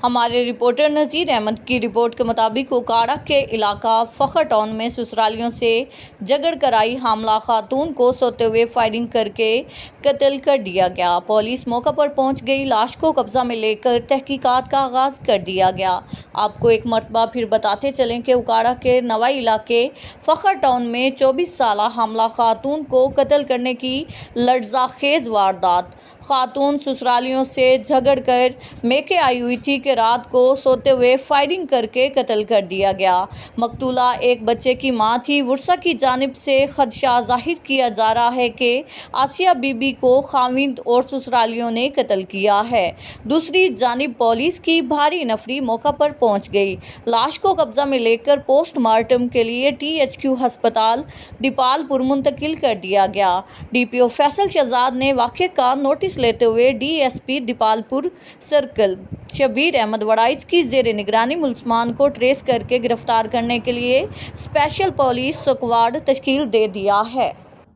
ہمارے رپورٹر نذیر احمد کی رپورٹ کے مطابق اکاڑہ کے علاقہ فخر ٹاؤن میں سسرالیوں سے جھگڑ کر آئی حاملہ خاتون کو سوتے ہوئے فائرنگ کر کے قتل کر دیا گیا۔ پولیس موقع پر پہنچ گئی، لاش کو قبضہ میں لے کر تحقیقات کا آغاز کر دیا گیا۔ آپ کو ایک مرتبہ پھر بتاتے چلیں کہ اکاڑہ کے نوائی علاقے فخر ٹاؤن میں 24 سالہ حاملہ خاتون کو قتل کرنے کی لرزہ خیز واردات۔ خاتون سسرالیوں سے جھگڑ کر میکے آئی ہوئی تھی کہ رات کو سوتے ہوئے فائرنگ کر کے قتل کر دیا گیا۔ مقتولہ ایک بچے کی ماں تھی۔ ورثہ کی جانب سے خدشہ ظاہر کیا جا رہا ہے کہ آسیہ بی بی کو خاوند اور سسرالیوں نے قتل کیا ہے۔ دوسری جانب پولیس کی بھاری نفری موقع پر پہنچ گئی۔ لاش کو قبضہ میں لے کر پوسٹ مارٹم کے لیے THQ ہسپتال دیپال پور منتقل کر دیا گیا۔ DPO فیصل شہزاد نے واقعے کا نوٹس لیتے ہوئے DSP دیپال پور سرکل شبیر احمد وڑائچ کی زیر نگرانی ملزمان کو ٹریس کر کے گرفتار کرنے کے لیے اسپیشل پولیس سکواڈ تشکیل دے دیا ہے۔